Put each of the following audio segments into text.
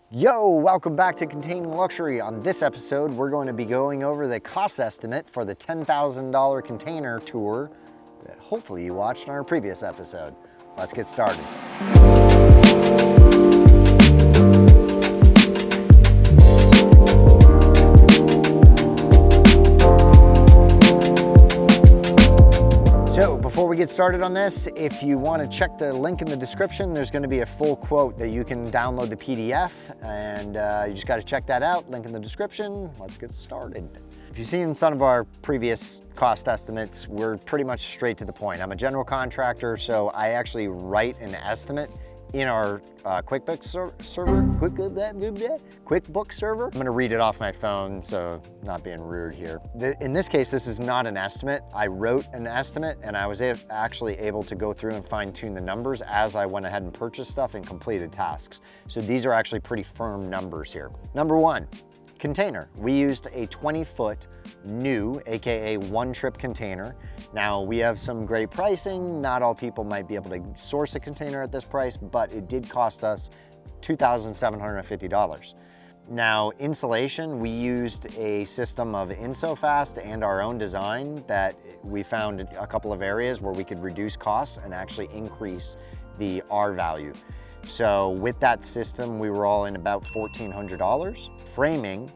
Yo, welcome back to Containing Luxury. On this episode, we're going to be going over the cost estimate for the $10,000 container tour that hopefully you watched in our previous episode. Let's get started. So before we get started on this, if you want to check the link in the description, there's going to be a full quote that you can download the PDF, and you just got to check that out. Link in the description. Let's get started. If you've seen some of our previous cost estimates, we're pretty much straight to the point. I'm a general contractor, so I actually write an estimate in our QuickBooks server. I'm gonna read it off my phone, so not being rude here. In this case, this is not an estimate. I wrote an estimate and I was actually able to go through and fine tune the numbers as I went ahead and purchased stuff and completed tasks. So these are actually pretty firm numbers here. Number one, container. We used a 20-foot new, AKA one-trip container. Now we have some great pricing. Not all people might be able to source a container at this price, but it did cost us $2,750. Now insulation, we used a system of InsoFast and our own design that we found a couple of areas where we could reduce costs and actually increase the R value. So with that system, we were all in about $1,400. Framing,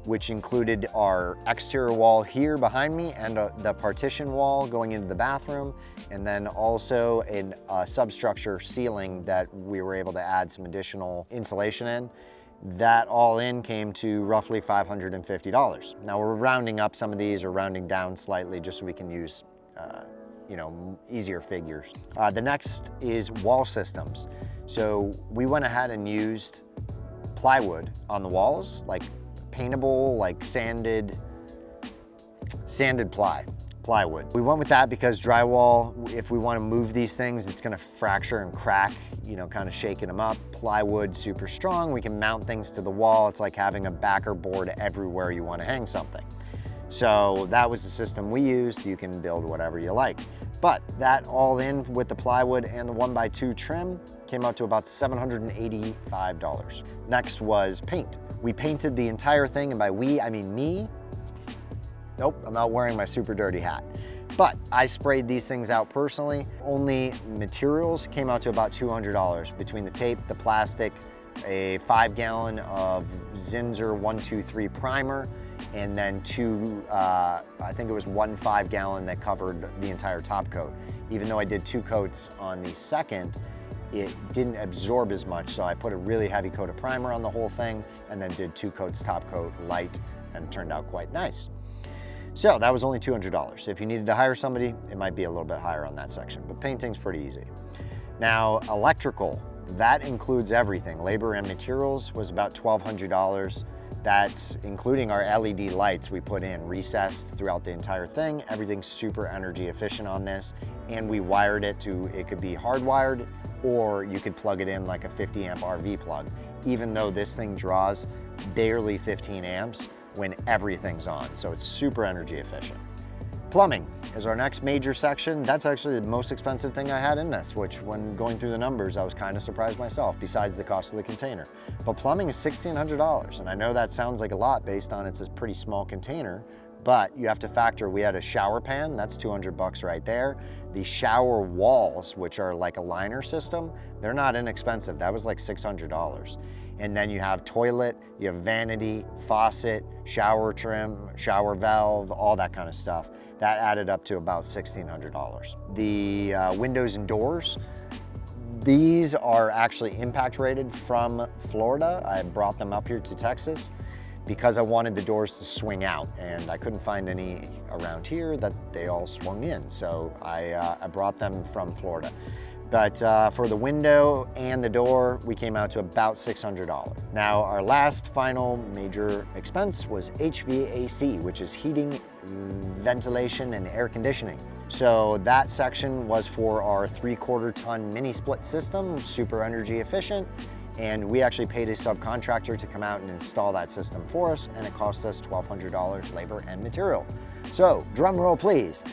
which included our exterior wall here behind me and the partition wall going into the bathroom, and then also a substructure ceiling that we were able to add some additional insulation in. That all in came to roughly $550. Now we're rounding up some of these or rounding down slightly just so we can use easier figures. The next is wall systems. So we went ahead and used plywood on the walls, like paintable, like sanded plywood. We went with that because drywall, if we want to move these things, it's going to fracture and crack, kind of shaking them up. Plywood, super strong. We can mount things to the wall. It's like having a backer board everywhere you want to hang something. So that was the system we used. You can build whatever you like. But that all in with the plywood and the 1x2 trim came out to about $785. Next was paint. We painted the entire thing, and by we, I mean me. Nope, I'm not wearing my super dirty hat. But I sprayed these things out personally. Only materials came out to about $200 between the tape, the plastic, a 5-gallon of Zinsser 123 primer, and then I think it was 1 5-gallon that covered the entire top coat. Even though I did 2 coats on the second, it didn't absorb as much, so I put a really heavy coat of primer on the whole thing and then did 2 coats top coat light, and it turned out quite nice. So that was only $200. If you needed to hire somebody, it might be a little bit higher on that section, but painting's pretty easy. Now electrical, that includes everything. Labor and materials was about $1,200. That's including our LED lights we put in, recessed throughout the entire thing. Everything's super energy efficient on this, and we wired it could be hardwired, or you could plug it in like a 50 amp RV plug, even though this thing draws barely 15 amps when everything's on, so it's super energy efficient. Plumbing is our next major section. That's actually the most expensive thing I had in this, which when going through the numbers, I was kind of surprised myself, besides the cost of the container. But plumbing is $1,600, and I know that sounds like a lot based on it's a pretty small container, but you have to factor, we had a shower pan, that's $200 right there. The shower walls, which are like a liner system, they're not inexpensive. That was like $600. And then you have toilet, you have vanity, faucet, shower trim, shower valve, all that kind of stuff. That added up to about $1,600. The windows and doors, these are actually impact rated from Florida. I brought them up here to Texas because I wanted the doors to swing out, and I couldn't find any around here that they all swung in. So I brought them from Florida. But for the window and the door, we came out to about $600. Now, our last final major expense was HVAC, which is heating, ventilation, and air conditioning. So that section was for our 3/4 ton mini split system, super energy efficient. And we actually paid a subcontractor to come out and install that system for us, and it cost us $1,200 labor and material. So, drum roll please.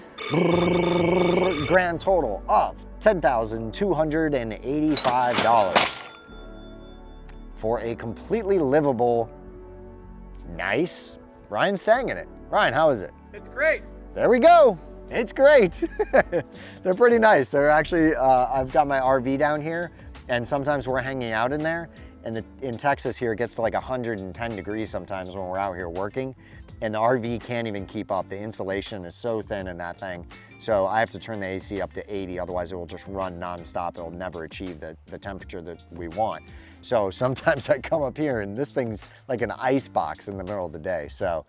Grand total of $10,285. for a completely livable, nice, Ryan's staying in it. Ryan, how is it? It's great. There we go. It's great. They're pretty nice. They're actually, I've got my RV down here, and sometimes we're hanging out in there. And in Texas here, it gets to like 110 degrees sometimes when we're out here working, and the RV can't even keep up. The insulation is so thin in that thing. So I have to turn the AC up to 80, otherwise it will just run nonstop. It'll never achieve the temperature that we want. So sometimes I come up here and this thing's like an ice box in the middle of the day. So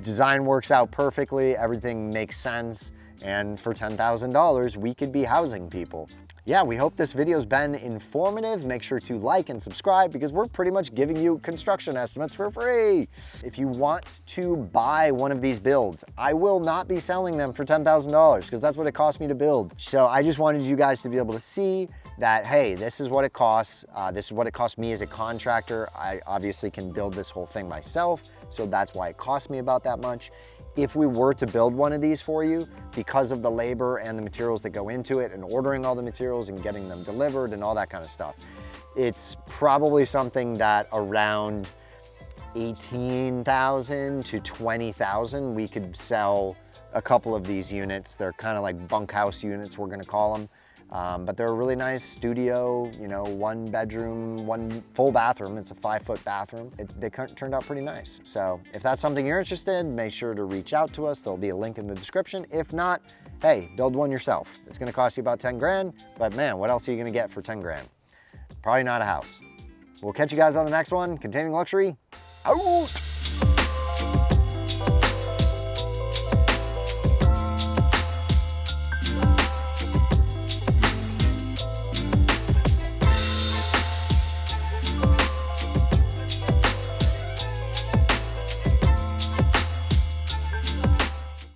design works out perfectly, everything makes sense, and for $10,000, we could be housing people. Yeah, we hope this video's been informative. Make sure to like and subscribe because we're pretty much giving you construction estimates for free. If you want to buy one of these builds, I will not be selling them for $10,000 because that's what it cost me to build. So I just wanted you guys to be able to see that, hey, this is what it costs. This is what it cost me as a contractor. I obviously can build this whole thing myself, so that's why it cost me about that much. If we were to build one of these for you, because of the labor and the materials that go into it and ordering all the materials and getting them delivered and all that kind of stuff, it's probably something that around 18,000 to 20,000, we could sell a couple of these units. They're kind of like bunkhouse units, we're gonna call them. But they're a really nice studio, you know, 1 bedroom, 1 full bathroom. It's a 5-foot bathroom. They turned out pretty nice. So if that's something you're interested in, make sure to reach out to us. There'll be a link in the description. If not, hey, build one yourself. It's gonna cost you about 10 grand, but man, what else are you gonna get for 10 grand? Probably not a house. We'll catch you guys on the next one. Containing Luxury, out.